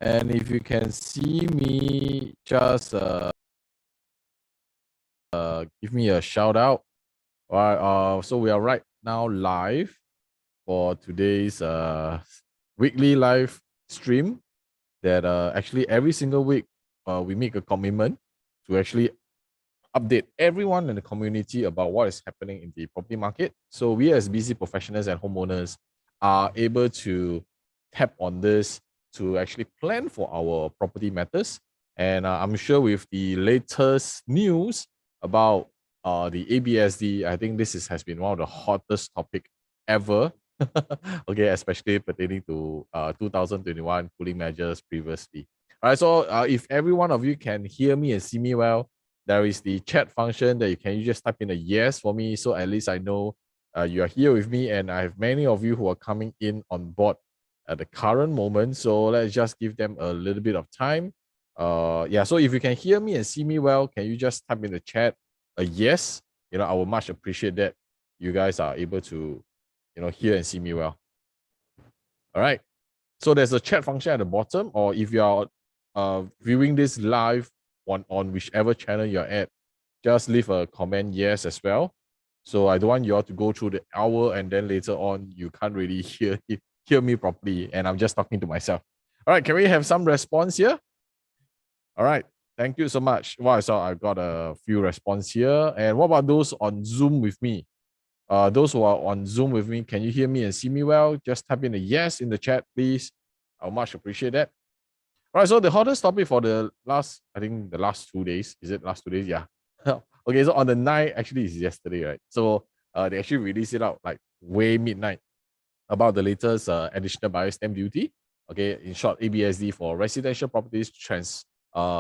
And if you can see me, just give me a shout out. All right, so we are right now live for today's weekly live stream that actually every single week we make a commitment to actually update everyone in the community about what is happening in the property market. So we as busy professionals and homeowners are able to tap on this to actually plan for our property matters. And I'm sure with the latest news about the ABSD, I think has been one of the hottest topic ever. Okay, especially pertaining to 2021 cooling measures previously. All right, so if every one of you can hear me and see me well, there is the chat function that you just type in a yes for me, so at least I know you are here with me, and I have many of you who are coming in on board at the current moment. So let's just give them a little bit of time. Yeah, so if you can hear me and see me well, can you just type in the chat a yes? I would much appreciate that you guys are able to, hear and see me well. All right. So there's a chat function at the bottom, or if you are viewing this live on whichever channel you're at, just leave a comment yes as well. So I don't want you all to go through the hour and then later on you can't really hear me properly and I'm just talking to myself. All right, can we have some response here? All right, thank you so much. Well, I saw I got a few response here. And what about those on Zoom with me? Those who are on Zoom with me, can you hear me and see me well? Just type in a yes in the chat, please. I'll much appreciate that. All right, so the hottest topic for the last 2 days. Is it last 2 days? Yeah. Okay, so on the night, actually it's yesterday, right? So they actually released it out like way midnight about the latest additional buyer stamp duty. Okay, in short, ABSD for residential properties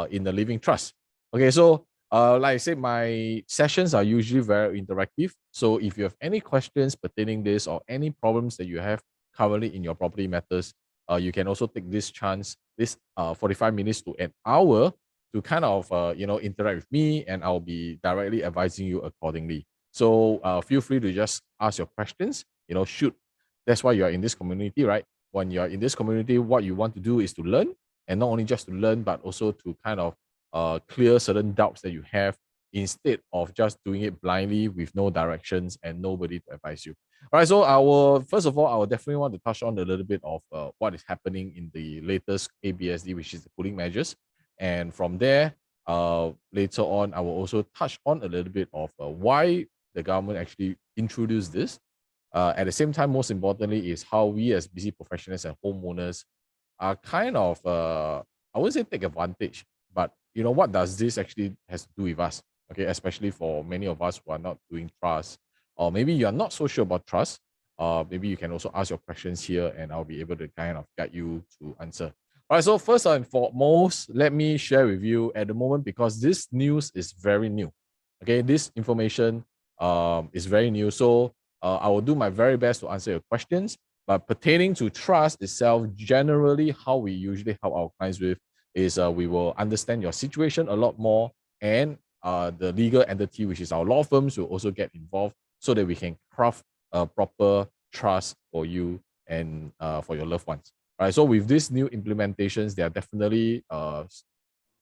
in the living trust. Okay, so like I said, my sessions are usually very interactive. So if you have any questions pertaining this or any problems that you have currently in your property matters, you can also take this 45 minutes to an hour to kind of interact with me, and I'll be directly advising you accordingly. So feel free to just ask your questions. Shoot, that's why you are in this community, right? When you are in this community, what you want to do is to learn, and not only just to learn, but also to kind of clear certain doubts that you have instead of just doing it blindly with no directions and nobody to advise you. All right, so first of all, I will definitely want to touch on a little bit of what is happening in the latest ABSD, which is the cooling measures. And from there, later on, I will also touch on a little bit of why the government actually introduced this. At the same time, most importantly, is how we as busy professionals and homeowners are kind of, I wouldn't say take advantage, but what does this actually has to do with us? Okay, especially for many of us who are not doing trust, or maybe you are not so sure about trust. Maybe you can also ask your questions here, and I'll be able to kind of guide you to answer. All right, so first and foremost, let me share with you at the moment, because this news is very new. Okay, this information is very new. So I will do my very best to answer your questions. But pertaining to trust itself, generally, how we usually help our clients with is we will understand your situation a lot more, and the legal entity, which is our law firms, will also get involved so that we can craft a proper trust for you and for your loved ones. All right. So with these new implementations, they are definitely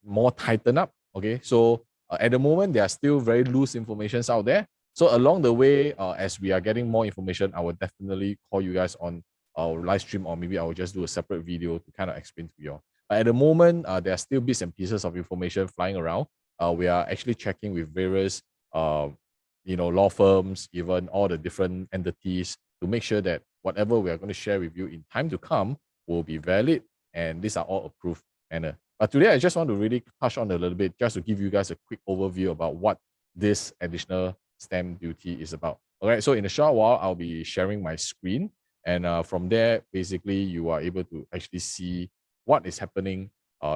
more tightened up. Okay. So at the moment, there are still very loose informations out there. So along the way, as we are getting more information, I will definitely call you guys on our live stream, or maybe I will just do a separate video to kind of explain to you all. But at the moment, there are still bits and pieces of information flying around. We are actually checking with various, law firms, even all the different entities, to make sure that whatever we are going to share with you in time to come will be valid, and these are all approved manner. But today, I just want to really touch on a little bit, just to give you guys a quick overview about what this additional stamp duty is about. All right, so in a short while, I'll be sharing my screen. And from there, basically, you are able to actually see what is happening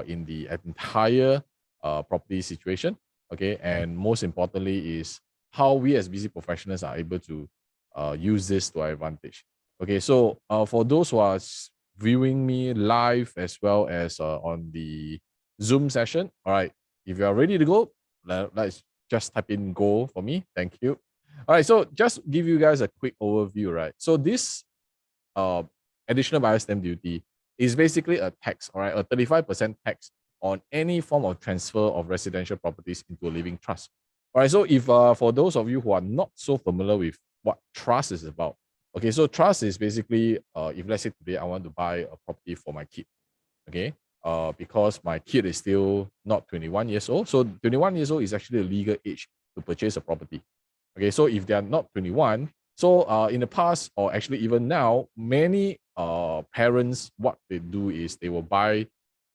in the entire property situation. Okay, and most importantly is how we as busy professionals are able to use this to our advantage. Okay, so for those who are viewing me live as well as on the Zoom session, all right, if you are ready to go, let's just type in go for me. Thank you. All right, so just give you guys a quick overview, right? So this additional buyer stamp duty is basically a tax, all right, a 35% tax on any form of transfer of residential properties into a living trust. All right, so if for those of you who are not so familiar with what trust is about, okay, so trust is basically if let's say today I want to buy a property for my kid, okay, because my kid is still not 21 years old. So 21 years old is actually the legal age to purchase a property. Okay, so if they are not 21, so in the past or actually even now, many parents, what they do is they will buy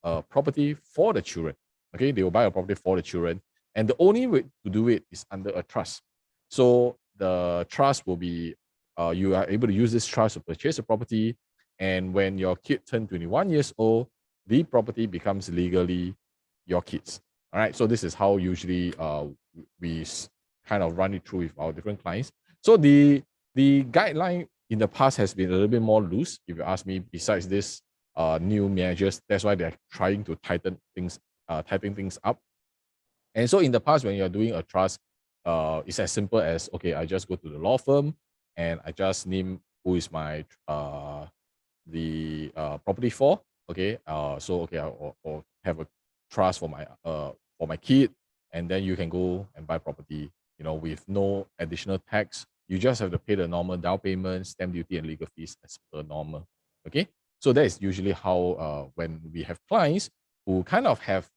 a property for the children. Okay, they will buy a property for the children, and the only way to do it is under a trust. So the trust will be, you are able to use this trust to purchase a property, and when your kid turns 21 years old, the property becomes legally your kids. All right, so this is how usually we kind of run it through with our different clients. So the guideline in the past has been a little bit more loose, if you ask me. Besides this new measures, that's why they're trying to tighten things up. And so in the past, when you're doing a trust, it's as simple as, okay, I just go to the law firm and I just name who is my property for. Okay, so okay, I'll have a trust for my kid, and then you can go and buy property, with no additional tax. You just have to pay the normal down payment, stamp duty, and legal fees as per normal. Okay, so that is usually how when we have clients who kind of have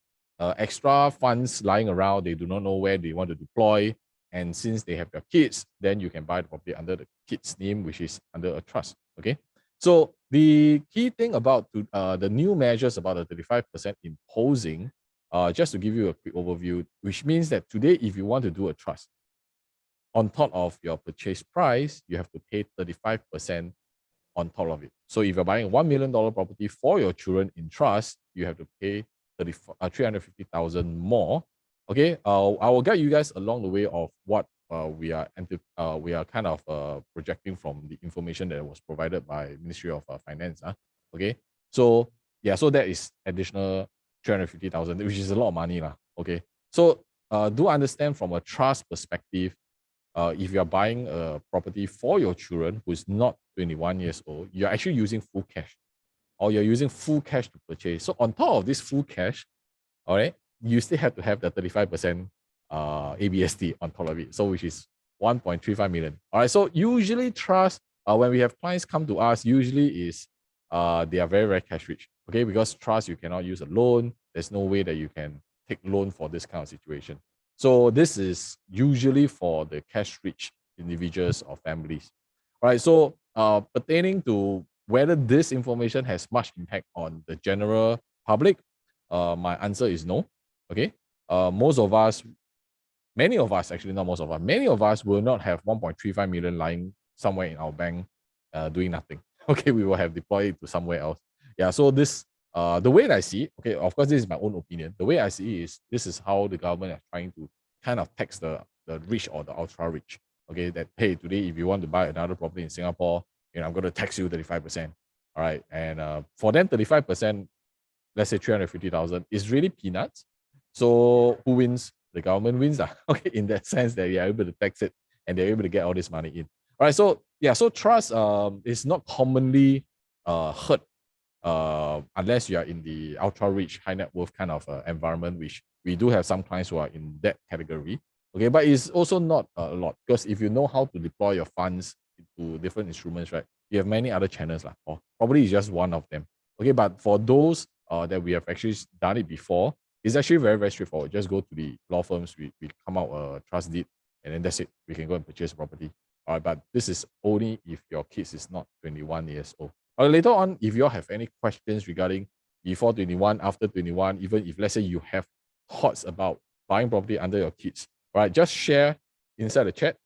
extra funds lying around, they do not know where they want to deploy, and since they have their kids, then you can buy the property under the kid's name, which is under a trust. Okay, so the key thing about the new measures about the 35% imposing, just to give you a quick overview, which means that today, if you want to do a trust, on top of your purchase price, you have to pay 35% on top of it. So if you're buying a $1 million property for your children in trust, you have to pay 350,000 more. Okay, I will guide you guys along the way of what we are kind of projecting from the information that was provided by Ministry of Finance. Okay, so yeah, so that is additional 350,000, which is a lot of money lah. Okay, so do understand from a trust perspective, if you are buying a property for your children who is not 21 years old, you're actually using full cash, or you're using full cash to purchase. So on top of this full cash, all right, you still have to have the 35% ABSD on top of it, so which is 1.35 million. All right, so usually trust, when we have clients come to us, usually is they are very, very cash rich. Okay, because trust, you cannot use a loan. There's no way that you can take loan for this kind of situation. So this is usually for the cash rich individuals or families. All right, so pertaining to whether this information has much impact on the general public, my answer is no. Okay, many of us, actually not most of us, many of us will not have 1.35 million lying somewhere in our bank doing nothing. Okay, we will have deployed it to somewhere else. Yeah, so this, the way that I see, okay, of course, this is my own opinion. The way I see is, this is how the government is trying to kind of tax the rich or the ultra rich. Okay, that, hey, today, if you want to buy another property in Singapore, I'm going to tax you 35%. All right, and for them, 35%, let's say 350,000, is really peanuts. So who wins? The government wins, okay, in that sense that we are able to tax it and they're able to get all this money in. All right, so yeah, so trust is not commonly heard unless you are in the ultra rich, high net worth kind of environment, which we do have some clients who are in that category. Okay, but it's also not a lot, because if you know how to deploy your funds into different instruments, right, you have many other channels, or probably it's just one of them. Okay, but for those that we have actually done it before, it's actually very, very straightforward. Just go to the law firms, we come out a trust deed, and then that's it. We can go and purchase property. All right, but this is only if your kids is not 21 years old. Later on, if you all have any questions regarding before 21, after 21, even if let's say you have thoughts about buying property under your kids, all right, just share inside the chat.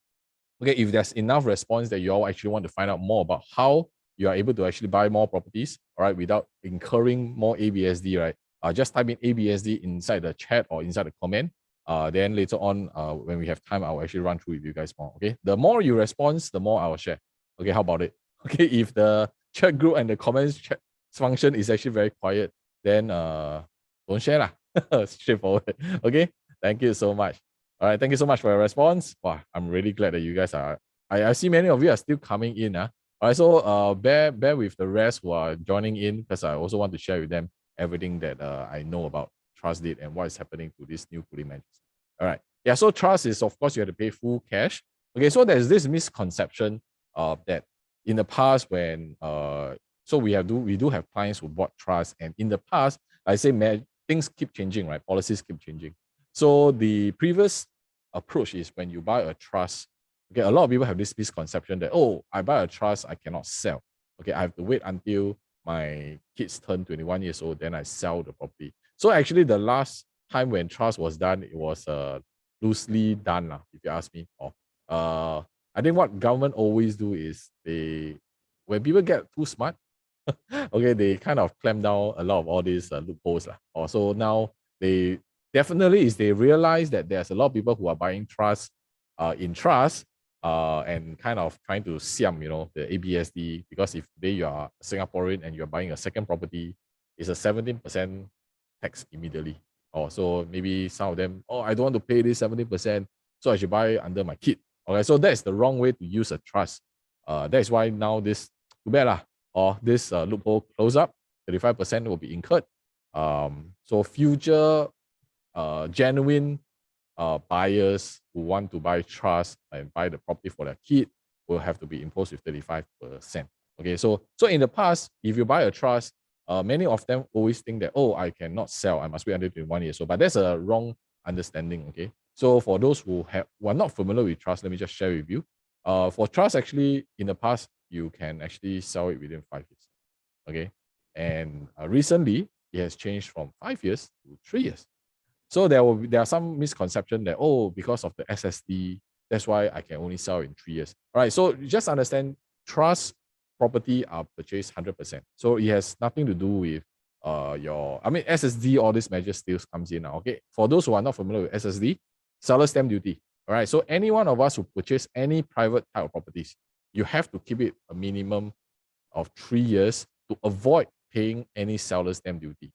Okay, if there's enough response that you all actually want to find out more about how you are able to actually buy more properties, all right, without incurring more ABSD, right? Just type in ABSD inside the chat or inside the comment. Then later on, when we have time, I'll actually run through with you guys more. Okay, the more you respond, the more I will share. Okay, how about it? Okay, if the chat group and the comments chat function is actually very quiet, then don't share lah. Straightforward. Okay, thank you so much. All right, thank you so much for your response. Wow, I'm really glad that you guys are. I see many of you are still coming in. All right, so bear with the rest who are joining in, because I also want to share with them everything that I know about trust deed and what is happening to these new cooling measures. All right. Yeah, so trust is, of course, you have to pay full cash. Okay, so there's this misconception that in the past when so we do have clients who bought trust, and in the past, I say things keep changing, right? Policies keep changing. So the previous approach is when you buy a trust, okay, a lot of people have this misconception that, oh, I buy a trust, I cannot sell. Okay, I have to wait until my kids turn 21 years old, then I sell the property. So actually, the last time when trust was done, it was loosely done, if you ask me. Or I think what government always do is when people get too smart, okay, they kind of clamp down a lot of all these loopholes. Also now they definitely is they realize that there's a lot of people who are buying trust in trust and kind of trying to siam, the ABSD, because if today you are Singaporean and you're buying a second property, it's a 17% tax immediately. Or so maybe some of them, oh, I don't want to pay this 17%, so I should buy under my kid. Okay, so that's the wrong way to use a trust. That is why now this, too bad lah, or this loophole close up, 35% will be incurred. So future genuine buyers who want to buy trust and buy the property for their kid will have to be imposed with 35%. Okay, so in the past, if you buy a trust, many of them always think that, oh, I cannot sell, I must wait until 21 years old. But that's a wrong understanding. Okay, so for those who are not familiar with trust, let me just share with you. For trust, actually, in the past, you can actually sell it within 5 years. Okay, and recently it has changed from 5 years to 3 years. So there are some misconception that, oh, because of the SSD, that's why I can only sell in 3 years. All right, so just understand, trust property are purchased 100%. So it has nothing to do with SSD, all these measures still comes in now. Okay, for those who are not familiar with SSD, seller stamp duty. All right, so any one of us who purchase any private type of properties, you have to keep it a minimum of 3 years to avoid paying any seller stamp duty.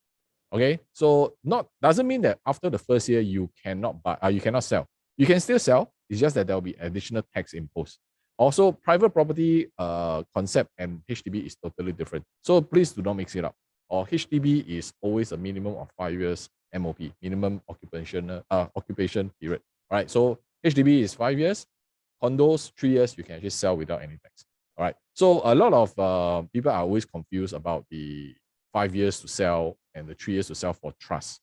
Okay, so doesn't mean that after the first year you cannot buy, you cannot sell. You can still sell. It's just that there will be additional tax imposed. Also, private property concept and HDB is totally different. So please do not mix it up. Or HDB is always a minimum of 5 years MOP, minimum occupation period. All right, so HDB is 5 years. Condos, 3 years, you can actually sell without any tax. All right, so a lot of people are always confused about the 5 years to sell and the 3 years to sell for trust.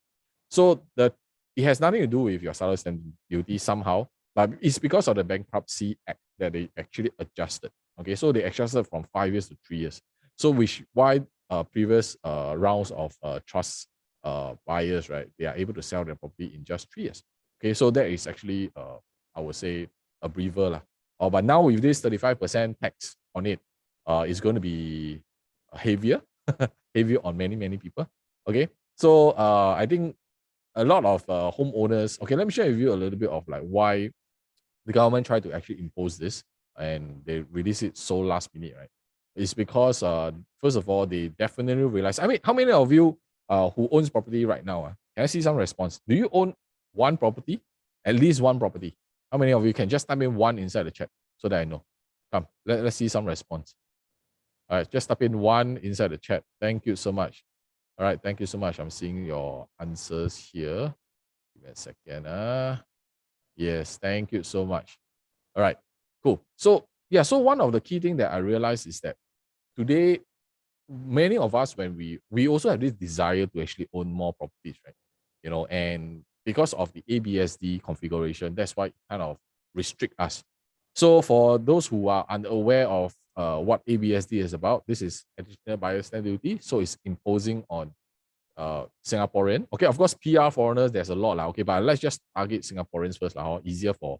So it has nothing to do with your seller stamp duty somehow, but it's because of the Bankruptcy Act that they actually adjusted. Okay, so they adjusted from 5 years to 3 years. So why previous rounds of trust buyers, right, they are able to sell their property in just 3 years. Okay, so that is actually I would say a breather. But now with this 35% tax on it, it's going to be heavier on many people. Okay, so I think a lot of homeowners, okay, let me share with you a little bit of like why the government tried to actually impose this and they release it so last minute, right? It's because first of all, they definitely realize, I mean, how many of you who owns property right now, can I see some response? Do you own one property? At least one property? How many of you can just type in one inside the chat so that I know? Come, let's see some response. All right, just type in one inside the chat. Thank you so much. All right, thank you so much. I'm seeing your answers here. Give me a second. Yes, thank you so much. All right, cool. So yeah, so one of the key things that I realized is that today, many of us, when we also have this desire to actually own more properties, right? And because of the ABSD configuration, that's why it kind of restrict us. So for those who are unaware of what ABSD is about, this is additional buyer stamp duty. So it's imposing on Singaporean. Okay, of course, PR foreigners, there's a lot. Okay, but let's just target Singaporeans first, easier for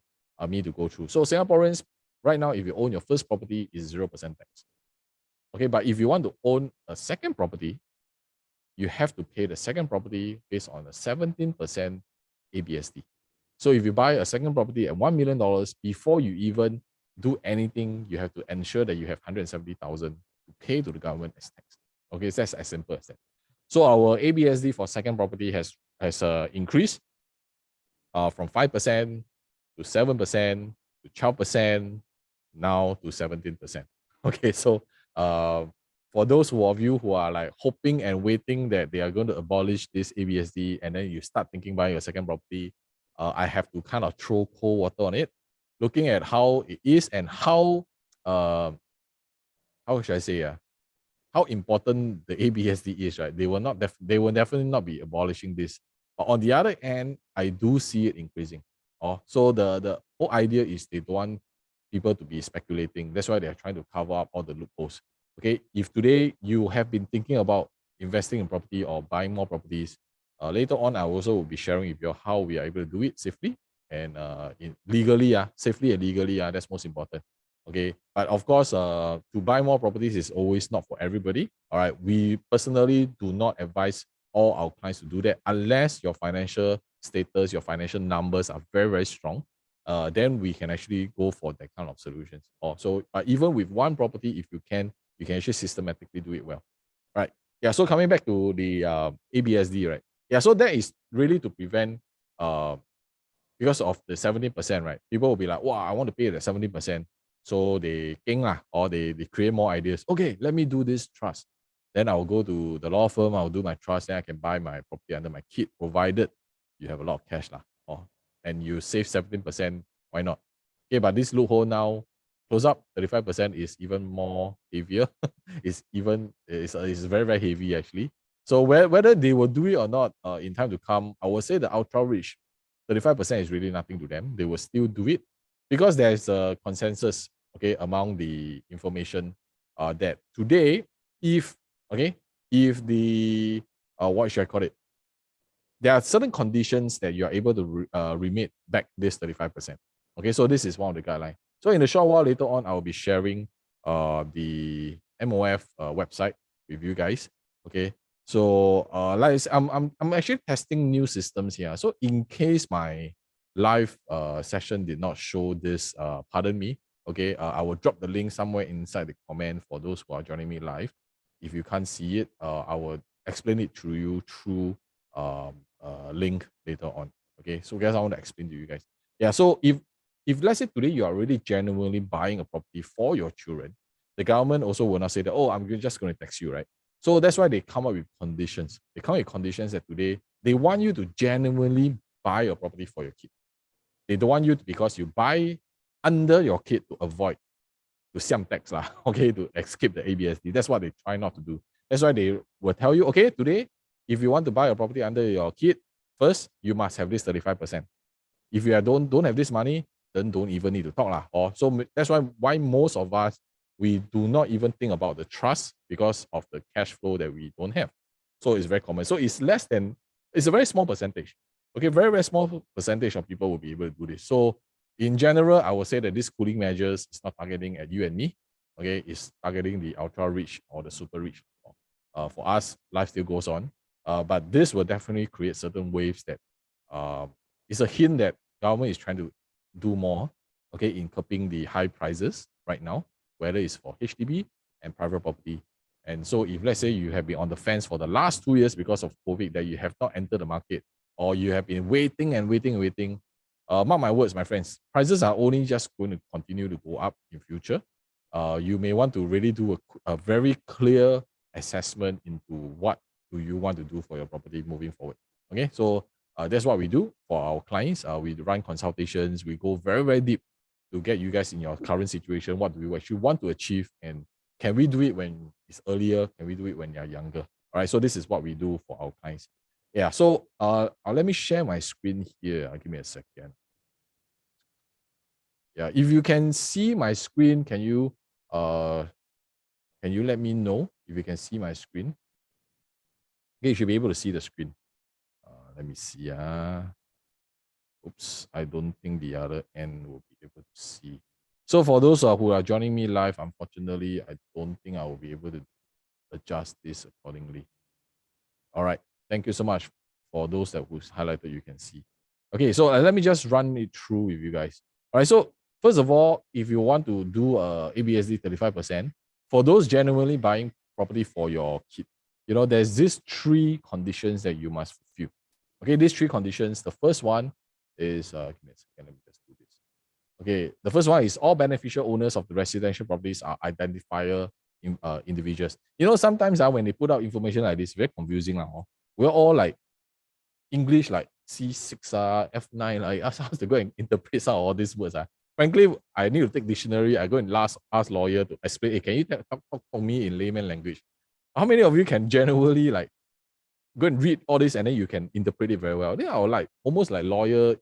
me to go through. So Singaporeans, right now, if you own your first property, is 0% tax. Okay, but if you want to own a second property, you have to pay the second property based on a 17% ABSD. So if you buy a second property at $1 million, before you even do anything, you have to ensure that you have 170,000 to pay to the government as tax. Okay, so that's as simple as that. So our ABSD for second property has increased from 5% to 7% to 12%, now to 17%. Okay, so for those of you who are like hoping and waiting that they are going to abolish this ABSD, and then you start thinking buying a second property, I have to kind of throw cold water on it, looking at how it is and how should I say, how important the ABSD is, right? They will definitely not be abolishing this. But on the other hand, I do see it increasing. Oh, so the whole idea is they don't want people to be speculating. That's why they're trying to cover up all the loopholes. Okay, if today you have been thinking about investing in property or buying more properties, later on I also will be sharing with you how we are able to do it safely and legally, safely and legally, that's most important. Okay, but of course, to buy more properties is always not for everybody. All right, we personally do not advise all our clients to do that unless your financial status, your financial numbers are very, very strong. Then we can actually go for that kind of solutions. So, but even with one property, if you can actually systematically do it well. Right. Yeah. So coming back to the ABSD, right? Yeah. So that is really to prevent uh, because of the 70%, right? People will be like, wow, I want to pay the 70%. So they king lah, or they create more ideas. Okay, let me do this trust. Then I'll go to the law firm, I'll do my trust, then I can buy my property under my kid, provided you have a lot of cash lah. And you save 17%, why not? Okay, but this loophole now, close up, 35% is even more heavier. It's very, very heavy actually. So whether they will do it or not in time to come, I will say the ultra rich 35% is really nothing to them. They will still do it because there's a consensus, okay, among the information that today, if okay, if the what should I call it? There are certain conditions that you are able to remit back this 35%. Okay, so this is one of the guidelines. So in a short while later on, I will be sharing the MOF website with you guys. Okay, so like I'm actually testing new systems here. So in case my live session did not show this, pardon me. Okay, I will drop the link somewhere inside the comment for those who are joining me live. If you can't see it, I will explain it to you through link later on. Okay, so guys, I want to explain to you guys. Yeah, so if let's say today you are really genuinely buying a property for your children, the government also will not say that, oh, I'm just going to tax you, right? So that's why they come up with conditions. They come up with conditions that today they want you to genuinely buy a property for your kid. They don't want you to, because you buy under your kid to avoid to siam tax lah, okay, to escape the ABSD. That's what they try not to do. That's why they will tell you, okay, today, if you want to buy a property under your kid, first, you must have this 35%. If you don't have this money, then don't even need to talk lah. So that's why most of us, we do not even think about the trust because of the cash flow that we don't have. So it's very common. So it's it's a very small percentage. Okay, very, very small percentage of people will be able to do this. So in general, I would say that this cooling measures is not targeting at you and me. Okay, it's targeting the ultra rich or the super rich. For us, life still goes on. But this will definitely create certain waves that it's a hint that government is trying to do more, okay, in curbing the high prices right now, whether it's for HDB and private property. And so if let's say you have been on the fence for the last 2 years because of COVID, that you have not entered the market, or you have been waiting and waiting and waiting, mark my words, my friends, prices are only just going to continue to go up in future. You may want to really do a very clear assessment into what do you want to do for your property moving forward. Okay, so that's what we do for our clients. We run consultations. We go very, very deep to get you guys in your current situation. What do you actually want to achieve? And can we do it when it's earlier? Can we do it when you're younger? All right, so this is what we do for our clients. Yeah, so let me share my screen here. Give me a second. Yeah, if you can see my screen, can you let me know if you can see my screen? Okay, you should be able to see the screen. Let me see. Oops, I don't think the other end will be able to see. So for those who are joining me live, unfortunately, I don't think I will be able to adjust this accordingly. All right, thank you so much for those that who's highlighted, you can see. Okay, so let me just run it through with you guys. All right, so first of all, if you want to do ABSD 35%, for those genuinely buying property for your kid, there's these 3 conditions that you must fulfill. Okay, these 3 conditions. The first one is, give me a second, let me just do this. Okay, the first one is all beneficial owners of the residential properties are identifier individuals. You know, sometimes when they put out information like this, very confusing. We're all like English like C6, F9, like ask us to go and interpret some of all these words. Frankly, I need to take dictionary. I go and ask lawyer to explain, hey, can you talk for me in layman language? How many of you can generally like go and read all this and then you can interpret it very well? They are like almost like lawyer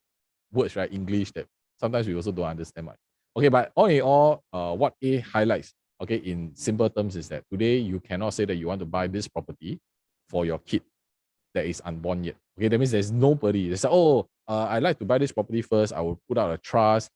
words, right? English that sometimes we also don't understand much. Okay, but all in all, what A highlights, okay, in simple terms is that today you cannot say that you want to buy this property for your kid that is unborn yet. Okay, that means there's nobody. They say, oh, I'd like to buy this property first. I will put out a trust.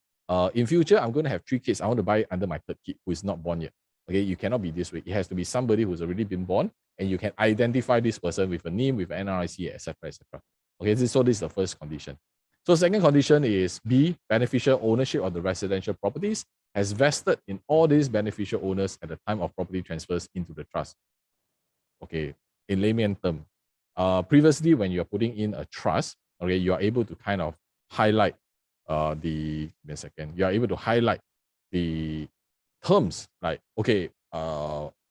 In future, I'm going to have 3 kids. I want to buy it under my 3rd kid who is not born yet. Okay, you cannot be this way. It has to be somebody who's already been born, and you can identify this person with a name, with an NRIC, etc., etc. Okay, so this is the first condition. So second condition is B, beneficial ownership of the residential properties has vested in all these beneficial owners at the time of property transfers into the trust. Okay, in layman term, previously when you're putting in a trust, okay, you are able to kind of highlight give me a second, you are able to highlight the terms like, okay,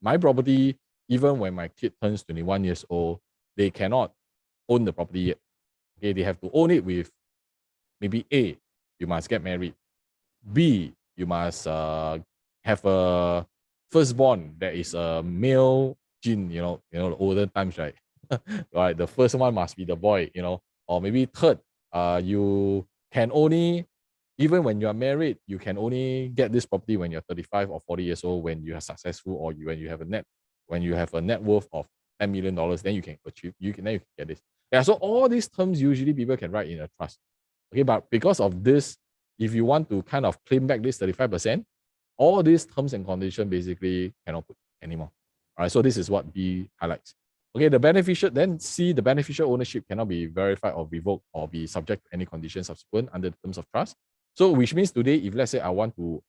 my property, even when my kid turns 21 years old, they cannot own the property yet. Okay, they have to own it with maybe A, you must get married. B, you must have a firstborn that is a male gene, the older times, right? Right, the first one must be the boy, or maybe third, you can only, even when you are married, you can only get this property when you're 35 or 40 years old, when you are successful, or when you have a net worth of $10 million, then you can get this. Yeah, so all these terms usually people can write in a trust. Okay, but because of this, if you want to kind of claim back this 35%, all these terms and conditions basically cannot put anymore. All right, so this is what B highlights. Okay, the beneficial ownership cannot be verified or revoked or be subject to any conditions subsequent under the terms of trust. So which means today, if let's say I want to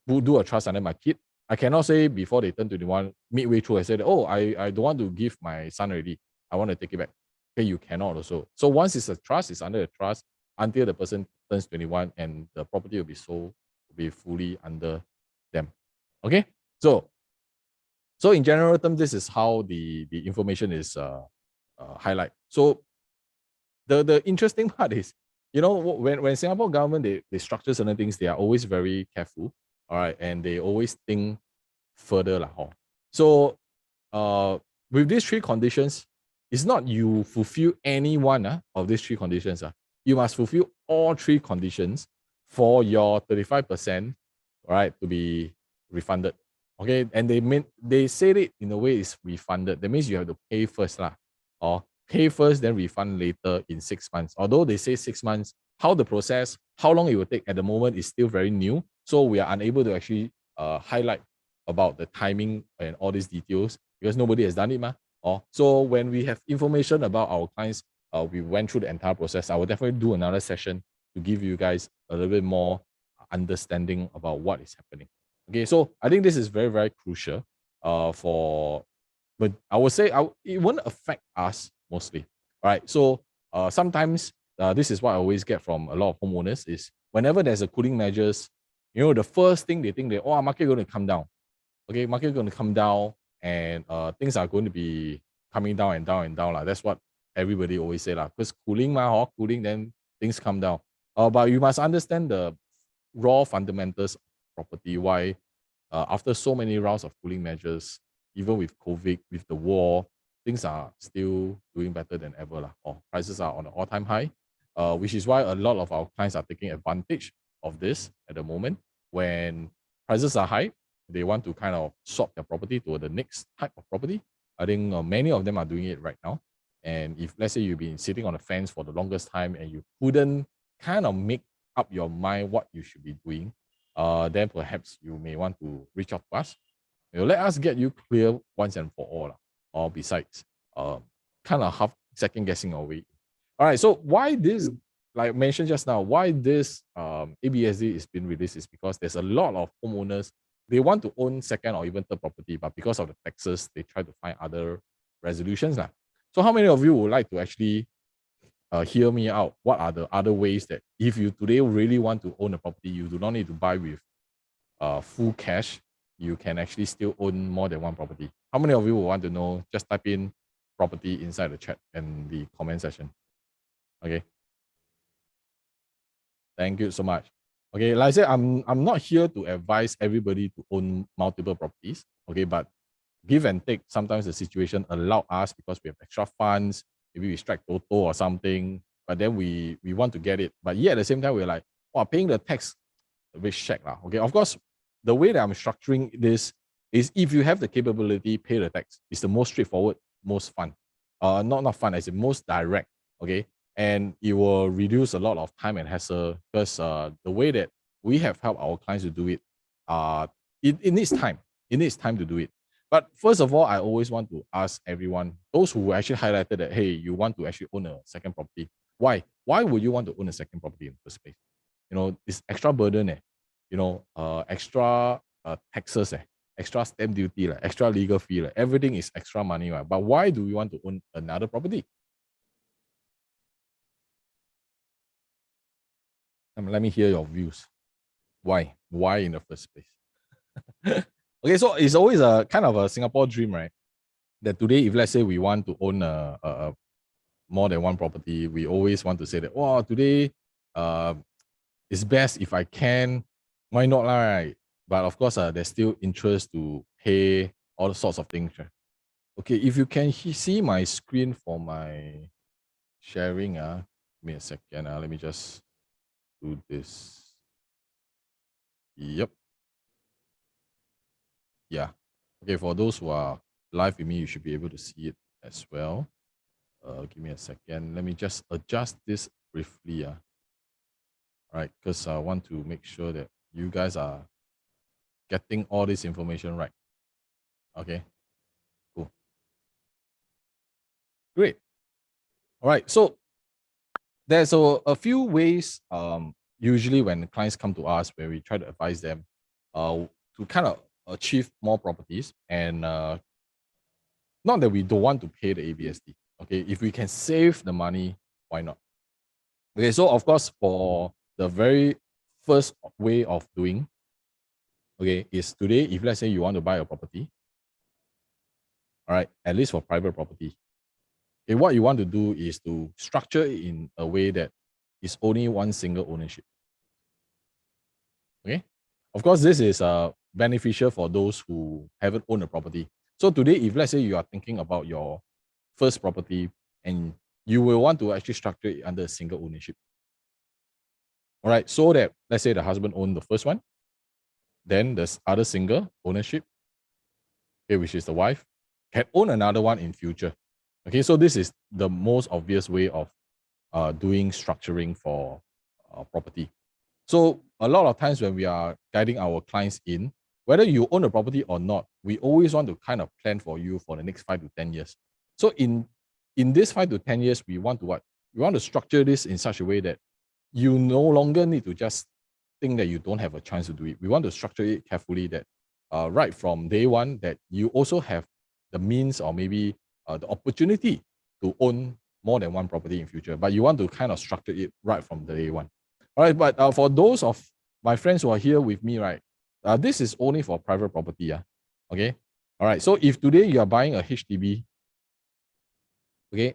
do a trust under my kid, I cannot say before they turn 21, midway through, I said, oh, I don't want to give my son already. I want to take it back. Okay, you cannot also. So once it's a trust, it's under a trust until the person turns 21 and the property will be sold, will be fully under them. Okay, so in general terms, this is how the information is highlight. So the interesting part is, when Singapore government they structure certain things, they are always very careful, all right, and they always think further lah. So with these 3 conditions, it's not you fulfill any one of these 3 conditions. You must fulfill all 3 conditions for your 35%, all right, to be refunded. Okay, and they said it in a way it's refunded. That means you have to pay first lah, or pay first then refund later in 6 months. Although they say 6 months, how the process, how long it will take at the moment is still very new. So we are unable to actually highlight about the timing and all these details because nobody has done it, so when we have information about our clients, we went through the entire process. I will definitely do another session to give you guys a little bit more understanding about what is happening. Okay, so I think this is very, very crucial but I would say it won't affect us mostly. All right, so sometimes this is what I always get from a lot of homeowners is whenever there's a cooling measures, the first thing they think market going to come down. Okay, market going to come down and things are going to be coming down and down and down. That's what everybody always say. Because cooling, cooling, then things come down. But you must understand the raw fundamentals of property, why after so many rounds of cooling measures, even with COVID, with the war, things are still doing better than ever. Prices are on an all-time high, which is why a lot of our clients are taking advantage of this at the moment. When prices are high, they want to kind of swap their property to the next type of property. I think many of them are doing it right now. And if let's say you've been sitting on the fence for the longest time and you couldn't kind of make up your mind what you should be doing, then perhaps you may want to reach out to us. Let us get you clear once and for all, or besides kind of half second guessing our way. All right, so why this, like I mentioned just now, why this ABSD is being released is because there's a lot of homeowners, they want to own second or even third property, but because of the taxes, they try to find other resolutions. So how many of you would like to actually hear me out. What are the other ways that if you today really want to own a property, you do not need to buy with full cash, you can actually still own more than one property. How many of you will want to know? Just type in property inside the chat and the comment section. Okay. Thank you so much. Okay, like I said, I'm not here to advise everybody to own multiple properties. Okay, but give and take. Sometimes the situation allow us because we have extra funds. Maybe we strike Toto or something, but then we want to get it. But yet at the same time, we're like, oh, paying the tax a bit shack lah. Okay, of course, the way that I'm structuring this is if you have the capability, pay the tax. It's the most straightforward, most fun. Not fun, as in most direct. Okay, and it will reduce a lot of time and hassle because the way that we have helped our clients to do it, it needs time. It needs time to do it. But first of all, I always want to ask everyone, those who actually highlighted that, hey, you want to actually own a second property. Why? Why would you want to own a second property in the first place? You know, it's extra burden, you know, extra taxes, extra stamp duty, extra legal fee, everything is extra money, right? But why do we want to own another property? Let me hear your views. Why? Why in the first place? Okay, so it's always a kind of a Singapore dream, right? That today, if let's say we want to own a more than one property, we always want to say that, wow, today it's best if I can. Why not, right? But of course, there's still interest to pay all sorts of things. Right? Okay, if you can see my screen for my sharing, give me a second. Let me just do this. Yep. Yeah. Okay, for those who are live with me, you should be able to see it as well. Give me a second. Let me just adjust this briefly. All right, because I want to make sure that you guys are getting all this information right. Okay, cool. Great. All right, so there's a few ways usually when clients come to us where we try to advise them to kind of achieve more properties and not that we don't want to pay the ABSD. Okay, if we can save the money, why not? Okay, so of course, for the very first way of doing, okay, is today, if let's say you want to buy a property, all right, at least for private property, okay, what you want to do is to structure it in a way that is only one single ownership. Okay, of course, this is beneficial for those who haven't owned a property. So today, if let's say you are thinking about your first property and you will want to actually structure it under a single ownership. All right, so that let's say the husband owned the first one, then the other single ownership, okay, which is the wife, can own another one in future. Okay, so this is the most obvious way of doing structuring for property. So a lot of times when we are guiding our clients in, whether you own a property or not, we always want to kind of plan for you for the next 5 to 10 years. So in this 5 to 10 years, we want to what? We want to structure this in such a way that you no longer need to just think that you don't have a chance to do it. We want to structure it carefully that right from day one, that you also have the means or maybe the opportunity to own more than one property in future, but you want to kind of structure it right from the day one. All right, but for those of my friends who are here with me, right, this is only for private property. Okay. All right. So if today you are buying a HDB, okay,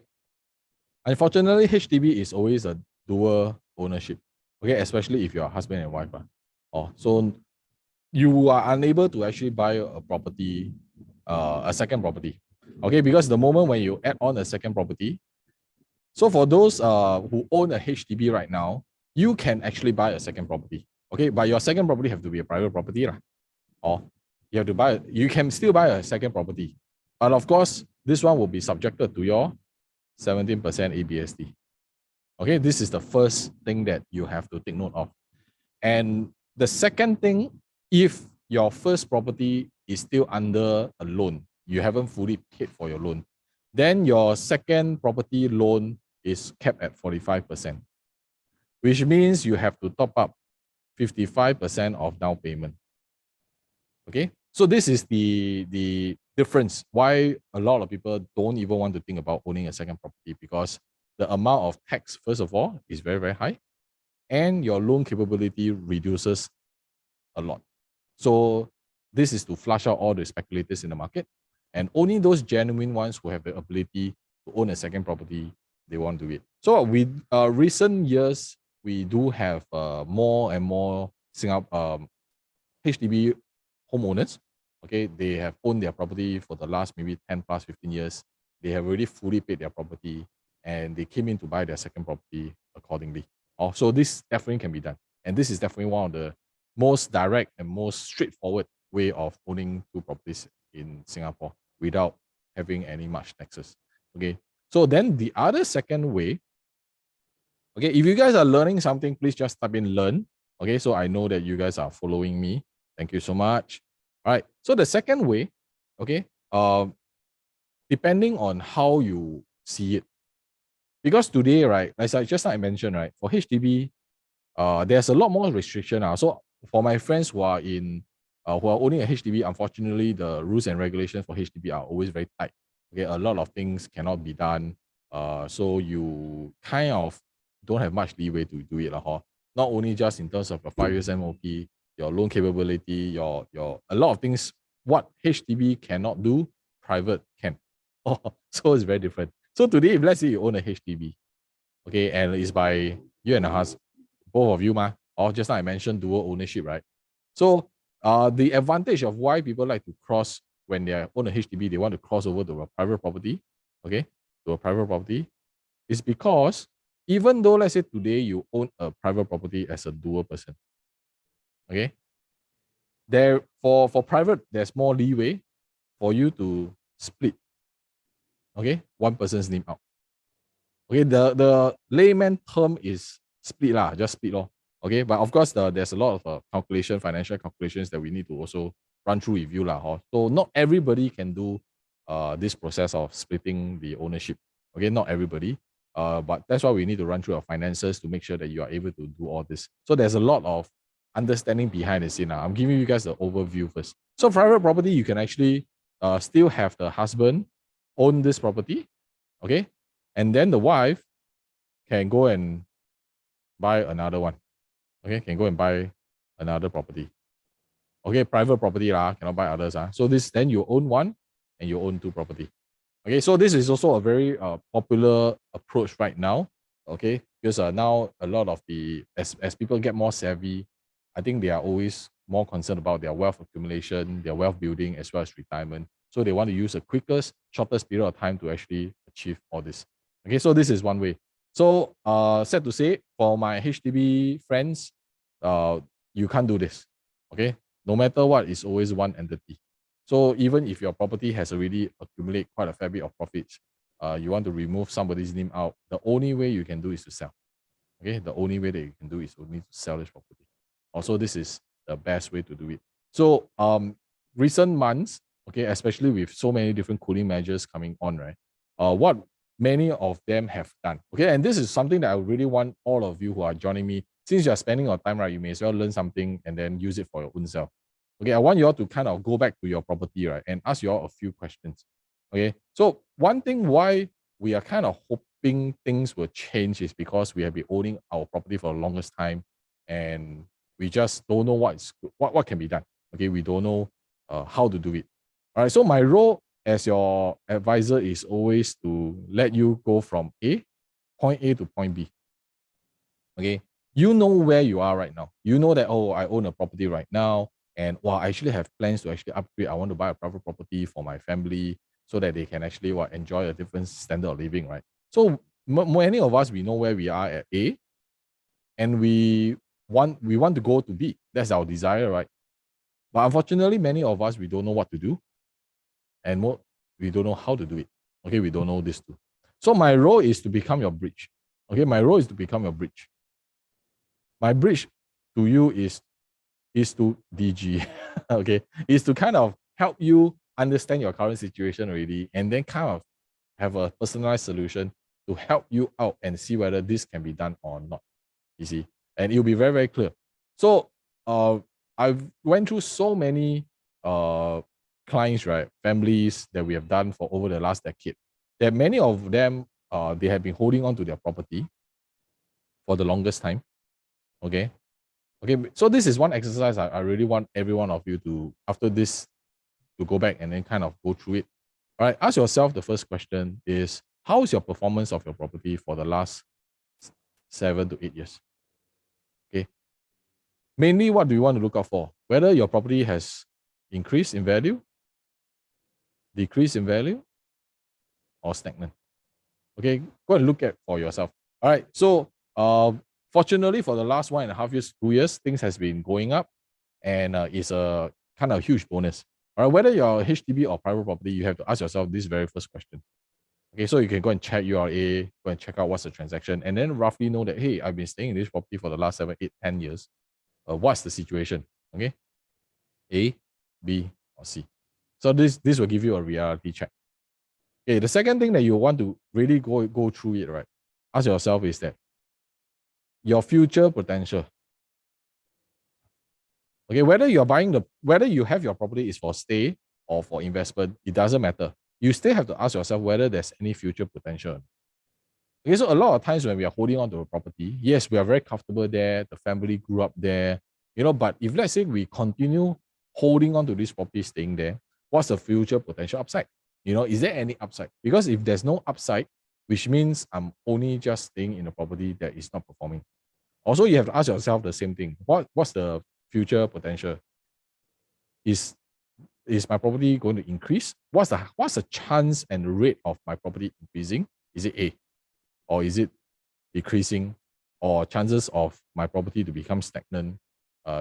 unfortunately, HDB is always a dual ownership. Okay, especially if you're husband and wife. So you are unable to actually buy a property, a second property. Okay, because the moment when you add on a second property, so for those who own a HDB right now, you can actually buy a second property. Okay, but your second property have to be a private property, or you have to buy. You can still buy a second property, but of course, this one will be subjected to your 17% ABSD. Okay, this is the first thing that you have to take note of. And the second thing, if your first property is still under a loan, you haven't fully paid for your loan, then your second property loan is capped at 45%, which means you have to top up 55% of down payment. Okay, so this is the difference why a lot of people don't even want to think about owning a second property, because the amount of tax, first of all, is very, very high, and your loan capability reduces a lot. So this is to flush out all the speculators in the market, and only those genuine ones who have the ability to own a second property, they want to do it. So with recent years, we do have more and more HDB homeowners. Okay, they have owned their property for the last maybe 10 plus 15 years. They have already fully paid their property, and they came in to buy their second property accordingly. So this definitely can be done. And this is definitely one of the most direct and most straightforward way of owning two properties in Singapore without having any much taxes. Okay. So then the other second way, okay, if you guys are learning something, please just type in learn. Okay, so I know that you guys are following me. Thank you so much. All right. So the second way, okay, depending on how you see it, because today, right, as I just like I mentioned, right, for HDB, there's a lot more restriction now. So for my friends who are owning a HDB, unfortunately, the rules and regulations for HDB are always very tight. Okay, a lot of things cannot be done. So you kind of don't have much leeway to do it, not only just in terms of your 5 years MOP, your loan capability, your a lot of things. What HDB cannot do, private can. So it's very different. So today, if let's say you own a HDB, okay, and it's by you and a husband, both of you, or just like I mentioned, dual ownership, right? So the advantage of why people like to cross when they own a HDB, they want to cross over to a private property, okay, to a private property, is because even though let's say today you own a private property as a dual person, okay, there for private there's more leeway for you to split, okay, one person's name out. Okay, the layman term is split lah, just split lor. Okay, but of course there's a lot of financial calculations that we need to also run through with you lah. So not everybody can do this process of splitting the ownership. Okay, not everybody. But that's why we need to run through our finances to make sure that you are able to do all this. So there's a lot of understanding behind the scene. I'm giving you guys the overview first. So private property, you can actually still have the husband own this property, okay, and then the wife can go and buy another one. Okay, can go and buy another property. Okay, private property cannot buy others. So this, then you own one and you own two property. Okay, so this is also a very popular approach right now. Okay, because now a lot of as people get more savvy, I think they are always more concerned about their wealth accumulation, their wealth building, as well as retirement. So they want to use the quickest, shortest period of time to actually achieve all this. Okay, so this is one way. So sad to say, for my HDB friends, you can't do this. Okay, no matter what, it's always one entity. So even if your property has already accumulated quite a fair bit of profits, you want to remove somebody's name out, the only way you can do is to sell. Okay, the only way that you can do is only to sell this property. Also, this is the best way to do it. So recent months, okay, especially with so many different cooling measures coming on, right? What many of them have done, okay, and this is something that I really want all of you who are joining me, since you're spending your time, right, you may as well learn something and then use it for your own self. Okay, I want you all to kind of go back to your property, right, and ask you all a few questions. Okay, so one thing why we are kind of hoping things will change is because we have been owning our property for the longest time, and we just don't know what can be done. Okay, we don't know how to do it. All right, so my role as your advisor is always to let you go from point A to point B. Okay, you know where you are right now. You know that, oh, I own a property right now, and I actually have plans to actually upgrade. I want to buy a private property for my family so that they can actually enjoy a different standard of living, right? So many of us, we know where we are at A, and we want to go to B. That's our desire, right? But unfortunately, many of us, we don't know what to do, and we don't know how to do it. Okay, we don't know this too. So my role is to become your bridge. Okay, my role is to become your bridge. My bridge to you is to DG. Okay, is to kind of help you understand your current situation already, and then kind of have a personalized solution to help you out and see whether this can be done or not. You see, and it'll be very, very clear. So I've went through so many clients, right, families that we have done for over the last decade, that many of them they have been holding on to their property for the longest time. Okay. Okay. So this is one exercise I really want every one of you to, after this, to go back and then kind of go through it. All right. Ask yourself the first question is, how is your performance of your property for the last 7 to 8 years? Okay. Mainly, what do you want to look out for? Whether your property has increased in value, decreased in value, or stagnant. Okay, go and look at for yourself. All right. So fortunately for the last 1.5 years, 2 years, things has been going up, and it's a kind of huge bonus. All right, whether you're HDB or private property, you have to ask yourself this very first question. Okay, so you can go and check URA, go and check out what's the transaction, and then roughly know that, hey, I've been staying in this property for the last 7, 8, 10 years. What's the situation? Okay, A, B, or C. So this will give you a reality check. Okay, the second thing that you want to really go through it, right? Ask yourself is that your future potential. Okay, whether you have your property is for stay or for investment, it doesn't matter. You still have to ask yourself whether there's any future potential. Okay, so a lot of times when we are holding on to a property, yes, we are very comfortable there. The family grew up there, but if let's say we continue holding on to this property, staying there, what's the future potential upside? Is there any upside? Because if there's no upside, which means I'm only just staying in a property that is not performing. Also, you have to ask yourself the same thing. What's the future potential? Is my property going to increase? What's the chance and rate of my property increasing? Is it A? Or is it decreasing? Or chances of my property to become stagnant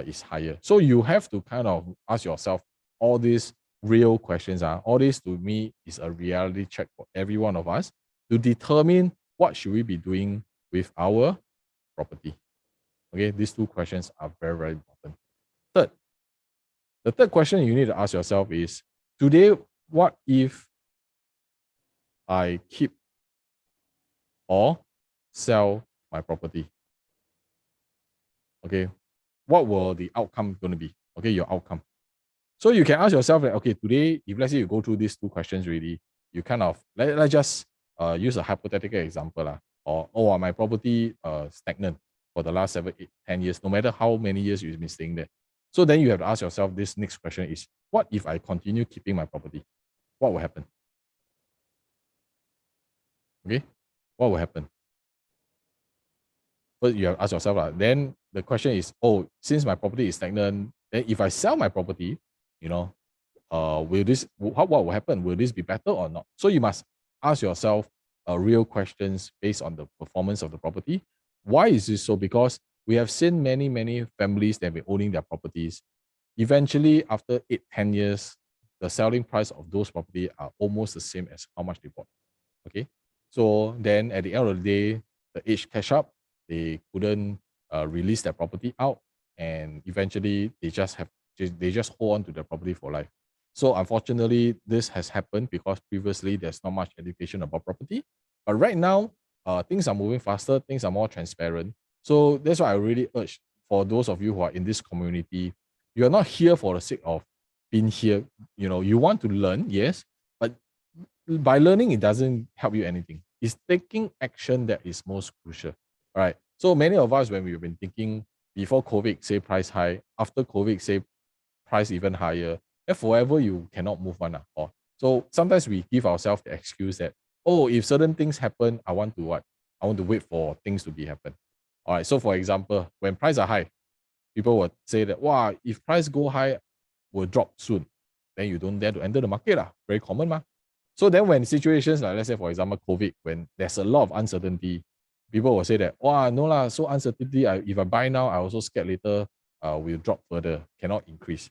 is higher? So you have to kind of ask yourself all these real questions. All this to me is a reality check for every one of us to determine what should we be doing with our property. Okay, these two questions are very, very important. The third question you need to ask yourself is, today, what if I keep or sell my property? Okay, what will the outcome going to be? Okay, your outcome. So you can ask yourself that, okay, today, if let's say you go through these two questions really, you kind of, let's just use a hypothetical example. Or my property stagnant for the last 7, 8, 10 years, no matter how many years you've been staying there. So then you have to ask yourself this next question is, what if I continue keeping my property? What will happen? Okay, what will happen? First, you have to ask yourself, then the question is, since my property is stagnant, then if I sell my property, what will happen? Will this be better or not? So you must ask yourself real questions based on the performance of the property. Why is this so? Because we have seen many, many families that have been owning their properties. Eventually, after 8, 10 years, the selling price of those property are almost the same as how much they bought. Okay. So then at the end of the day, the age catch up, they couldn't release their property out, and eventually they just hold on to the property for life. So unfortunately, this has happened because previously there's not much education about property. But right now, things are moving faster, things are more transparent. So that's why I really urge for those of you who are in this community, you're not here for the sake of being here. You want to learn, yes, but by learning, it doesn't help you anything. It's taking action that is most crucial. All right. So many of us, when we've been thinking before COVID, say price high, after COVID, say price even higher, and forever you cannot move on. So sometimes we give ourselves the excuse that, if certain things happen, I want to what? I want to wait for things to be happen. All right. So for example, when prices are high, people would say that, wow, if price go high, will drop soon. Then you don't dare to enter the market. Very common. So then when situations like, let's say, for example, COVID, when there's a lot of uncertainty, people will say that, wow, no lah, so uncertainty, if I buy now, I also scared later will drop further, cannot increase.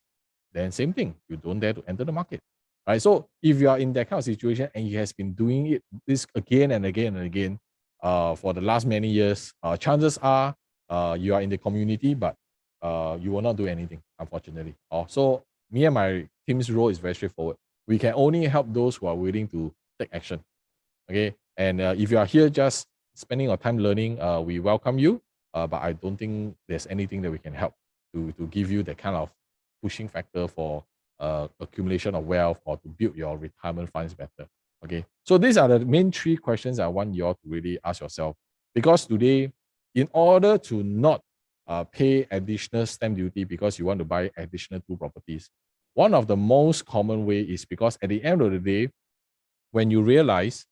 Then same thing, you don't dare to enter the market. Right? So if you are in that kind of situation and you has been doing this again and again and again for the last many years, chances are you are in the community, but you will not do anything, unfortunately. So me and my team's role is very straightforward. We can only help those who are willing to take action. Okay. And if you are here just spending your time learning, we welcome you. But I don't think there's anything that we can help to give you the kind of pushing factor for accumulation of wealth or to build your retirement funds better. Okay, so these are the main three questions I want you all to really ask yourself. Because today, in order to not pay additional stamp duty because you want to buy additional 2 properties, one of the most common way is because at the end of the day, when you realize,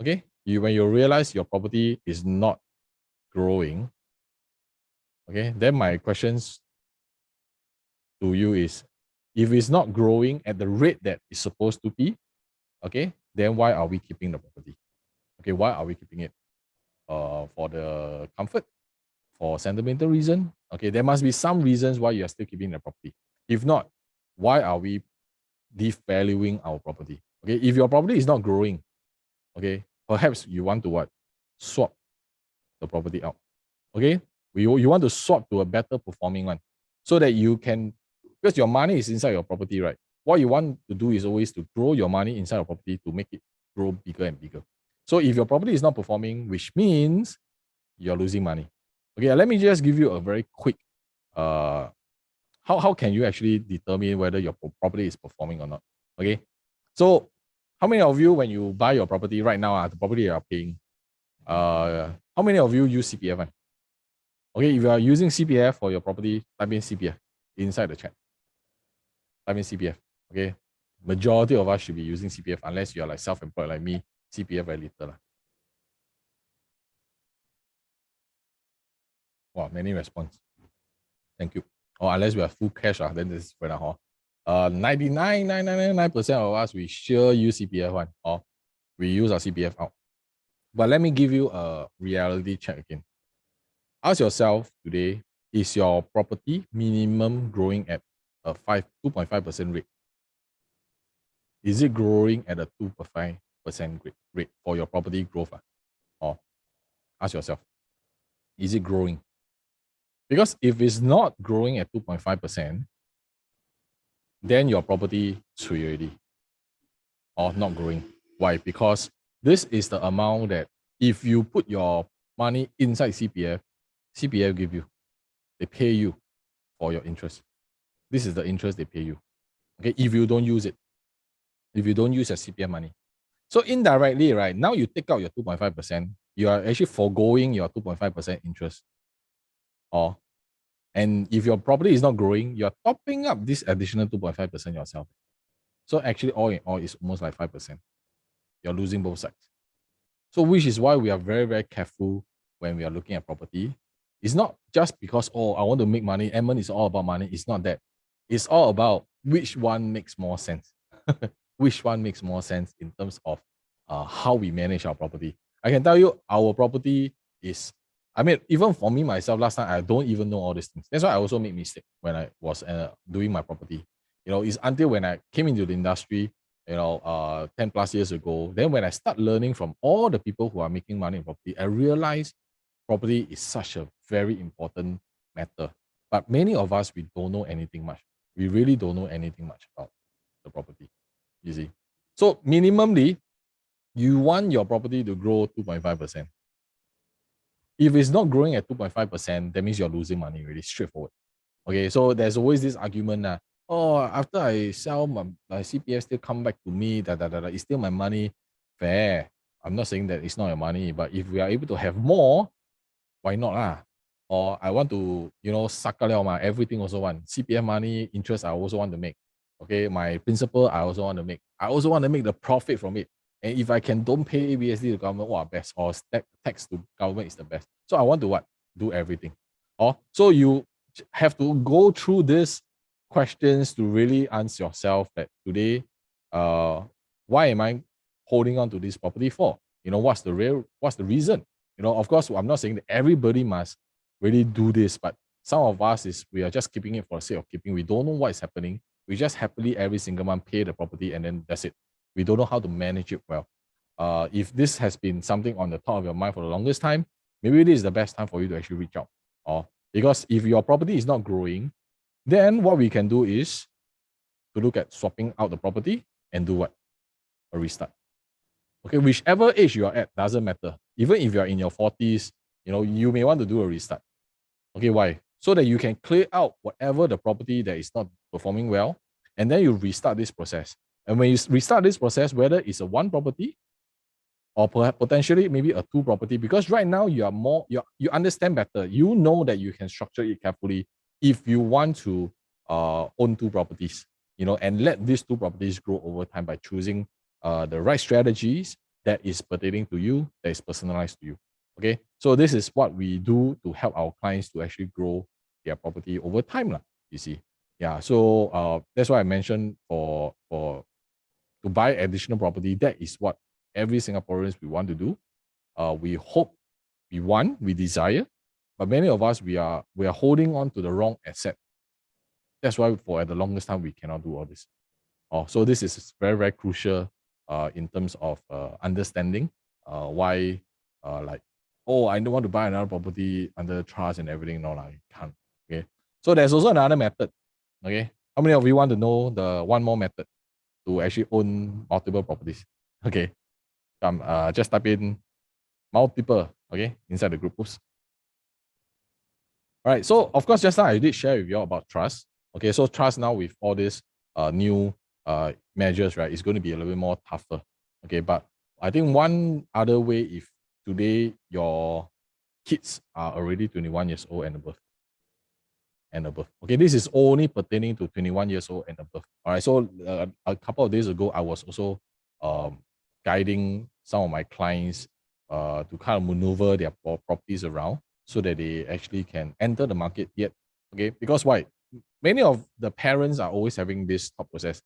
okay, when you realize your property is not growing, okay, then my questions to you is, if it's not growing at the rate that it's supposed to be, okay, then why are we keeping the property? Okay, why are we keeping it? For the comfort, for sentimental reason? Okay, there must be some reasons why you are still keeping the property. If not, why are we devaluing our property? Okay, if your property is not growing, okay, perhaps you want to what? Swap the property out. Okay, you want to swap to a better performing one so that you can, because your money is inside your property, right? What you want to do is always to grow your money inside your property to make it grow bigger and bigger. So if your property is not performing, which means you're losing money. Okay, let me just give you a very quick how can you actually determine whether your property is performing or not? Okay, so how many of you, when you buy your property right now, the property you are paying, how many of you use CPF? One? Okay, if you are using CPF for your property, type in CPF inside the chat. Type in CPF. Okay, majority of us should be using CPF unless you are like self-employed like me. CPF very little lah. Wow, many response. Thank you. Or unless we have full cash, then this is better. 99.999% of us, we sure use CPF one, or we use our CPF out. But let me give you a reality check again. Ask yourself today, is your property minimum growing at a 2.5% rate? Is it growing at a 2.5% rate for your property growth? Or ask yourself, is it growing? Because if it's not growing at 2.5%, then your property is already or not growing. Why? Because this is the amount that if you put your money inside CPF, CPF give you, they pay you for your interest. This is the interest they pay you. Okay, if you don't use it, if you don't use your CPF money. So indirectly, right, now you take out your 2.5%, you are actually foregoing your 2.5% interest. And if your property is not growing, you're topping up this additional 2.5% yourself. So actually, all in all, it's almost like 5%. You're losing both sides. So which is why we are very, very careful when we are looking at property. It's not just because, oh, I want to make money. Edmund is all about money. It's not that. It's all about which one makes more sense. Which one makes more sense in terms of how we manage our property. I can tell you our property is, I mean, even for me myself, last time, I don't even know all these things. That's why I also made mistake when I was doing my property. You know, it's until when I came into the industry, 10 plus years ago, then when I start learning from all the people who are making money in property, I realized property is such a very important matter. But many of us, we don't know anything much. We really don't know anything much about the property, you see. So minimally, you want your property to grow 2.5%. If it's not growing at 2.5%, that means you're losing money, really straightforward. Okay, so there's always this argument that, oh, after I sell, my CPF still come back to me, it's still my money. Fair. I'm not saying that it's not your money, but if we are able to have more, why not lah? Or I want to, suck out everything also want. CPF money, interest, I also want to make. Okay, my principal, I also want to make. I also want to make the profit from it. And if I can don't pay ABSD to government, best. Or tax to government is the best. So I want to what? Do everything. So you have to go through these questions to really answer yourself that today, why am I holding on to this property for? What's the reason? Of course, I'm not saying that everybody must really do this, but some of us we are just keeping it for the sake of keeping. We don't know what is happening. We just happily every single month pay the property and then that's it. We don't know how to manage it well. If this has been something on the top of your mind for the longest time, maybe this is the best time for you to actually reach out. Because if your property is not growing, then what we can do is to look at swapping out the property and do what? A restart. Okay, whichever age you are at, doesn't matter. Even if you are in your 40s, you may want to do a restart. Okay, why? So that you can clear out whatever the property that is not performing well, and then you restart this process. And when you restart this process, whether it's a one property or perhaps potentially maybe a two property, because right now you are more, you understand better. You know that you can structure it carefully if you want to own two properties, and let these two properties grow over time by choosing the right strategies that is pertaining to you, that is personalized to you. Okay, so this is what we do to help our clients to actually grow their property over time, you see. Yeah, so that's why I mentioned for to buy additional property, that is what every Singaporeans we want to do. We hope, we desire, but many of us we are holding on to the wrong asset. That's why for at the longest time we cannot do all this. So this is very, very crucial in terms of understanding why like, oh, I don't want to buy another property under trust and everything. No, I can't. Okay. So there's also another method. Okay. How many of you want to know the one more method to actually own multiple properties? Okay. Just type in multiple, okay, inside the group. Oops. All right. So of course, just now I did share with you all about trust. Okay. So trust now with all these new measures, right, is going to be a little bit more tougher. Okay. But I think one other way, if today your kids are already 21 years old and above. Okay, this is only pertaining to 21 years old and above. All right, so a couple of days ago, I was also guiding some of my clients to kind of maneuver their properties around so that they actually can enter the market yet. Okay, because why? Many of the parents are always having this thought process.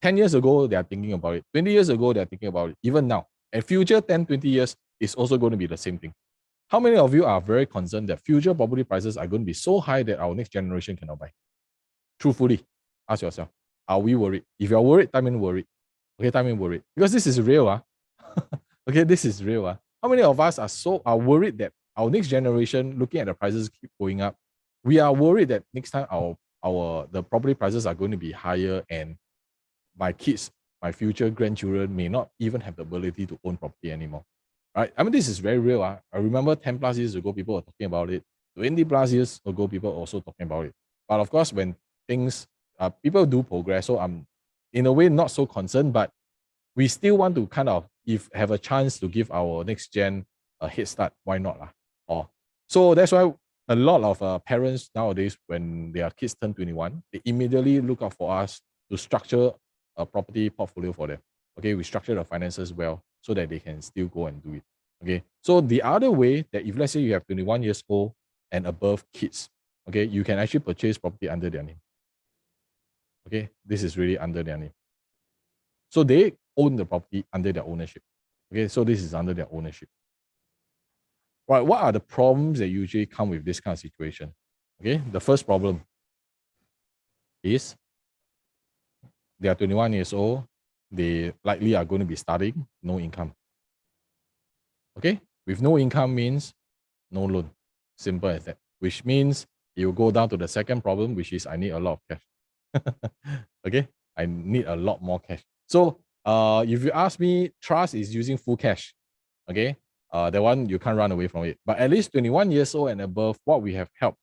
10 years ago, they are thinking about it. 20 years ago, they're thinking about it. Even now, and future 10, 20 years is also going to be the same thing. How many of you are very concerned that future property prices are going to be so high that our next generation cannot buy? Truthfully, ask yourself, are we worried? If you're worried, type in worried. Okay, type in worried. Because this is real. Okay, this is real. How many of us are worried that our next generation, looking at the prices keep going up, we are worried that next time the property prices are going to be higher and my kids, my future grandchildren may not even have the ability to own property anymore. Right? I mean, this is very real. I remember 10 plus years ago, people were talking about it. 20 plus years ago, people were also talking about it. But of course, when things, people do progress, so I'm in a way not so concerned, but we still want to kind of, if have a chance to give our next gen a head start, why not? So that's why a lot of parents nowadays, when their kids turn 21, they immediately look out for us to structure a property portfolio for them. Okay, we structure the finances well so that they can still go and do it. Okay, so the other way that if let's say you have 21 years old and above kids, okay, you can actually purchase property under their name. Okay, this is really under their name. So they own the property under their ownership. Okay, so this is under their ownership. Right, what are the problems that usually come with this kind of situation? Okay, the first problem is they are 21 years old, they likely are going to be studying, no income. Okay, with no income means no loan. Simple as that. Which means you go down to the second problem, which is I need a lot of cash. Okay, I need a lot more cash. So if you ask me, trust is using full cash. Okay, that one you can't run away from it. But at least 21 years old and above, what we have helped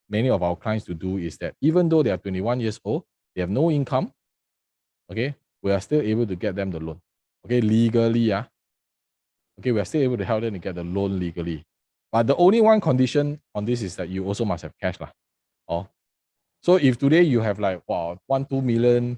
many of our clients to do is that even though they are 21 years old, they have no income. Okay, we are still able to get them the loan. Okay, legally, okay, we are still able to help them to get the loan legally. But the only one condition on this is that you also must have cash. So if today you have like, wow, 2 million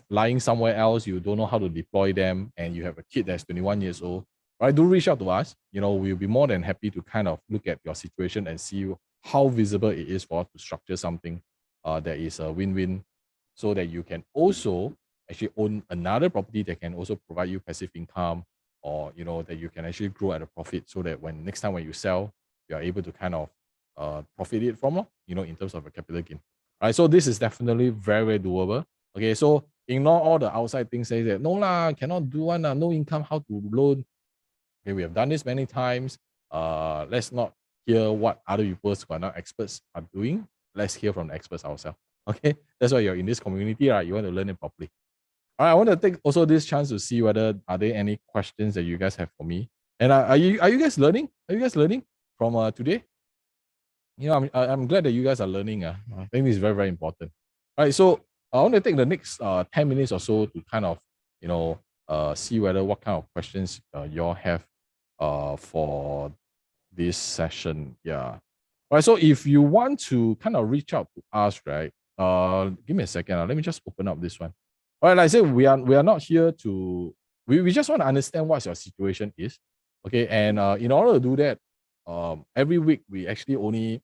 lying somewhere else, you don't know how to deploy them, and you have a kid that's 21 years old, right? Do reach out to us. We'll be more than happy to kind of look at your situation and see how visible it is for us to structure something that is a win-win, so that you can also actually own another property that can also provide you passive income, or that you can actually grow at a profit, so that when next time when you sell, you are able to kind of profit it from, in terms of a capital gain. All right, so this is definitely very, very doable. Okay, so ignore all the outside things, say that no lah, cannot do one, no income, how to loan. Okay, we have done this many times. Let's not hear what other people who are not experts are doing. Let's hear from the experts ourselves. Okay, that's why you're in this community, right? You want to learn it properly. All right, I want to take also this chance to see whether are there any questions that you guys have for me. And are you guys learning? Are you guys learning from today? I'm glad that you guys are learning. I think this is very, very important. All right, so I want to take the next 10 minutes or so to kind of, see whether what kind of questions you all have for this session. Yeah. All right. So if you want to kind of reach out to us, right? Give me a second. Let me just open up this one. All right. Like I said, we are not here to we just want to understand what your situation is. Okay. And in order to do that, every week we actually only,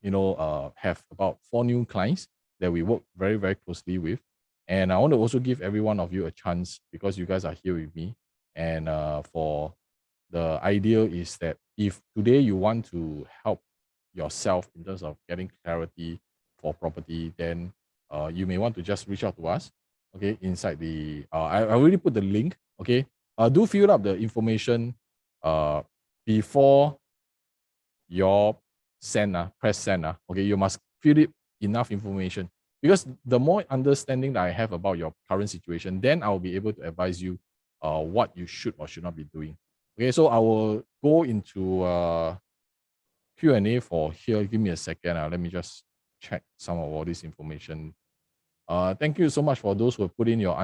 have about 4 new clients that we work very, very closely with. And I want to also give every one of you a chance because you guys are here with me. And for the idea is that if today you want to help yourself in terms of getting clarity for property, then you may want to just reach out to us. Okay, inside the I already put the link. Okay, do fill up the information before your send. Press send. Okay, you must fill it enough information because the more understanding that I have about your current situation, then I'll be able to advise you what you should or should not be doing. Okay, so I will go into Q&A for here. Give me a second. Let me just check some of all this information. Thank you so much for those who have put in your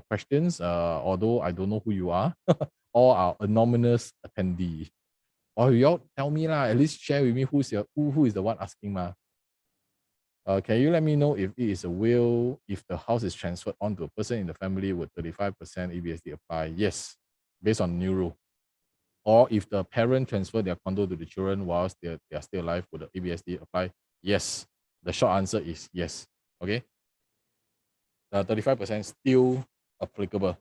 questions, although I don't know who you are, or our anonymous attendee. Or you all tell me lah, at least share with me who is the one asking ma. Can you let me know if it is a will, if the house is transferred onto a person in the family, would 35% ABSD apply? Yes, based on new rule. Or if the parent transfer their condo to the children whilst they are still alive, would the ABSD apply? Yes. The short answer is yes. Okay. The 35% still applicable.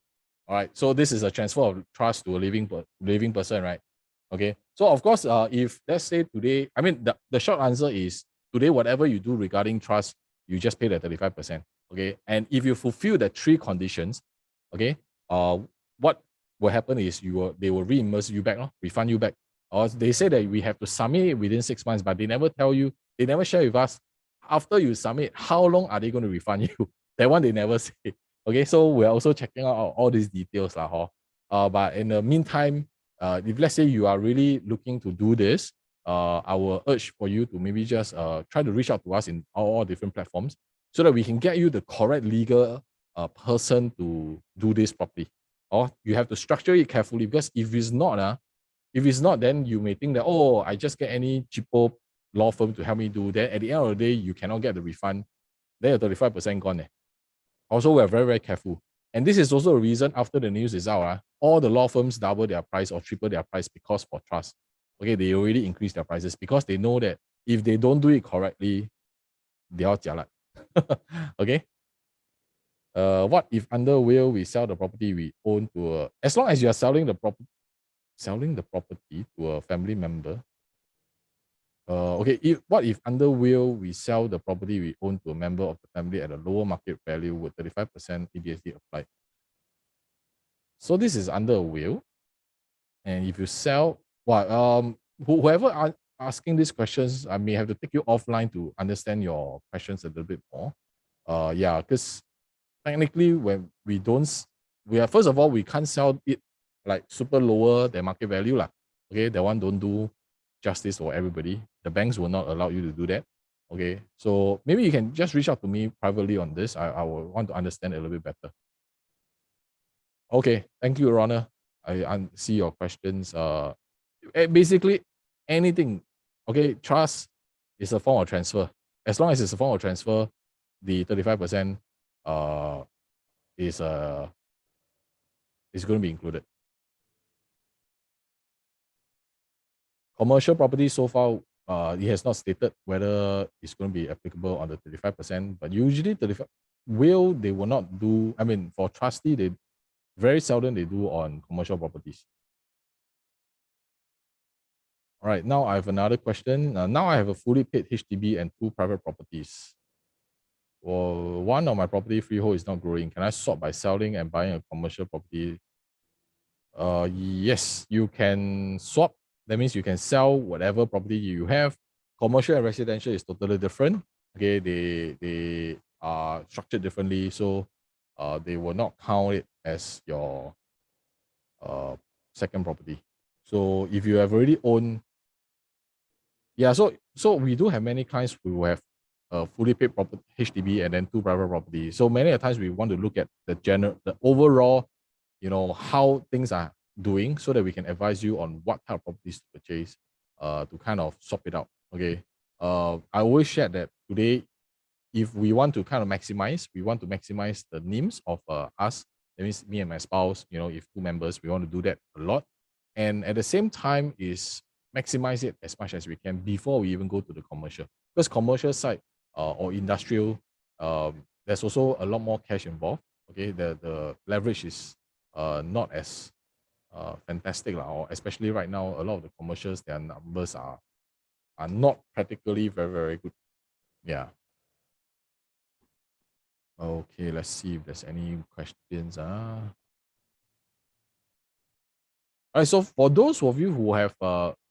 All right. So this is a transfer of trust to a living person, right? Okay. So of course, if let's say today, I mean the short answer is today, whatever you do regarding trust, you just pay the 35%. Okay. And if you fulfill the 3 conditions, okay, what will happen is they will reimburse you back, refund you back. Or they say that we have to submit it within 6 months, but they never tell you, they never share with us after you submit, how long are they going to refund you? That one they never say. Okay, so we're also checking out all these details. But in the meantime, if let's say you are really looking to do this, I will urge for you to maybe just try to reach out to us in all different platforms so that we can get you the correct legal person to do this properly. Or you have to structure it carefully because if it's not, then you may think that, oh, I just get any cheaper law firm to help me do that. At the end of the day, you cannot get the refund. Then your 35% gone. Also, we're very, very careful. And this is also a reason after the news is out, all the law firms double their price or triple their price because for trust. Okay, they already increase their prices because they know that if they don't do it correctly, they are jialat. Okay. What if under will we sell the property we own to as long as you are selling the property to a family member? Okay, what if under will we sell the property we own to a member of the family at a lower market value? Would 35% ABSD apply? So this is under a will, and if you sell, whoever asking these questions, I may have to take you offline to understand your questions a little bit more. Yeah, because technically when first of all, we can't sell it like super lower than market value lah. Okay, that one don't do justice for everybody. The banks will not allow you to do that. Okay, so maybe you can just reach out to me privately on this. I will want to understand a little bit better. Okay, thank you, Rona. I see your questions. Basically anything. Okay, trust is a form of transfer. As long as it's a form of transfer, the 35% is going to be included. Commercial property so far, it has not stated whether it's going to be applicable on the 35%, but usually 35 they will not do. I mean, for trustee, they very seldom they do on commercial properties. All right, now I have another question. Now I have a fully paid HDB and 2 private properties. Well, one of my property freehold is not growing. Can I swap by selling and buying a commercial property? Yes, you can swap. That means you can sell whatever property you have. Commercial and residential is totally different. Okay, they are structured differently, so they will not count it as your second property. So if you have already owned, yeah, so we do have many clients who have a fully paid property HDB and then 2 private properties. So many a times we want to look at the overall, how things are doing so that we can advise you on what type of properties to purchase, to kind of swap it out. Okay. I always share that today, if we want to kind of maximize, we want to maximize the NIMs of us. That means me and my spouse, if 2 members, we want to do that a lot. And at the same time is maximize it as much as we can before we even go to the commercial. Because commercial side or industrial, there's also a lot more cash involved. Okay, the leverage is not as fantastic, or especially right now, a lot of the commercials, their numbers are not practically very, very good. Yeah. Okay, let's see if there's any questions. All right, so for those of you who have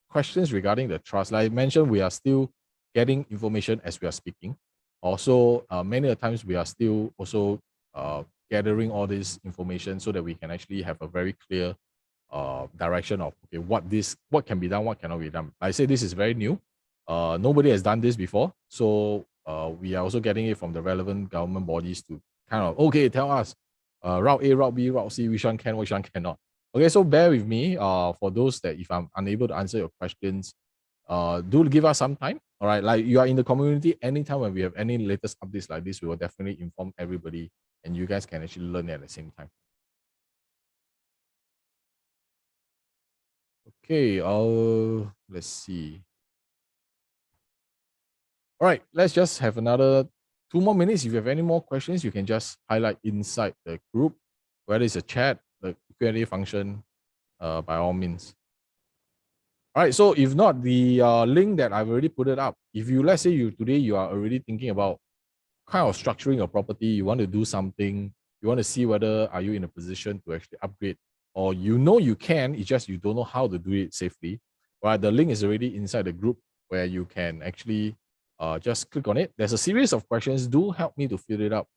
questions regarding the trust, like I mentioned, we are still getting information as we are speaking. Also, many of the times we are still also gathering all this information so that we can actually have a very clear direction of, okay, what can be done, what cannot be done. I say this is very new. Nobody has done this before. So we are also getting it from the relevant government bodies to kind of, okay, tell us route A, route B, route C, which one can, which one cannot. Okay, so bear with me for those that if I'm unable to answer your questions, do give us some time. All right, like you are in the community, anytime when we have any latest updates like this, we will definitely inform everybody and you guys can actually learn at the same time. Okay, let's see. All right, let's just have another 2 more minutes. If you have any more questions, you can just highlight inside the group, whether it's a chat, the Q&A function, by all means. All right, so if not, the link that I've already put it up, if you, let's say today you are already thinking about kind of structuring a property, you want to do something, you want to see whether are you in a position to actually upgrade, or you can, it's just you don't know how to do it safely. Right, the link is already inside the group where you can actually just click on it. There's a series of questions. Do help me to fill it up.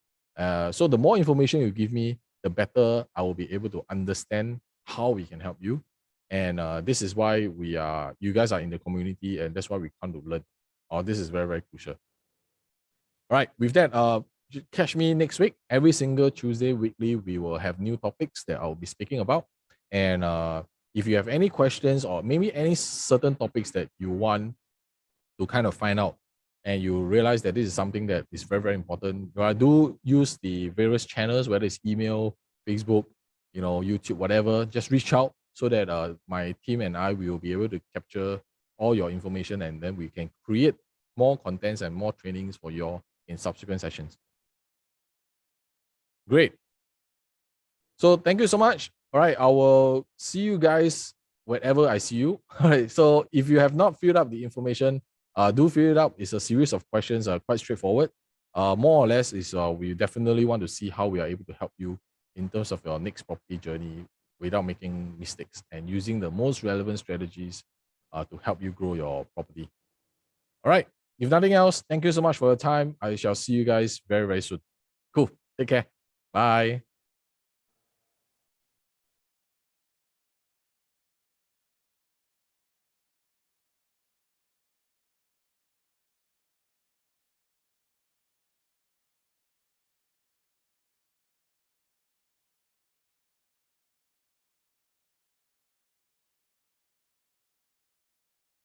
So the more information you give me, the better I will be able to understand how we can help you. And this is why you guys are in the community, and that's why we come to learn. This is very, very crucial. All right, with that, catch me next week. Every single Tuesday weekly, we will have new topics that I'll be speaking about. And if you have any questions or maybe any certain topics that you want to kind of find out, and you realize that this is something that is very, very important, I do use the various channels, whether it's email, Facebook, YouTube, whatever. Just reach out so that my team and I will be able to capture all your information, and then we can create more contents and more trainings for you all in subsequent sessions. Great. So thank you so much. All right, I will see you guys whenever I see you. All right, so if you have not filled up the information, do fill it up. It's a series of questions, quite straightforward. More or less is we definitely want to see how we are able to help you in terms of your next property journey without making mistakes and using the most relevant strategies to help you grow your property. All right. If nothing else, thank you so much for your time. I shall see you guys very, very soon. Cool. Take care. Bye.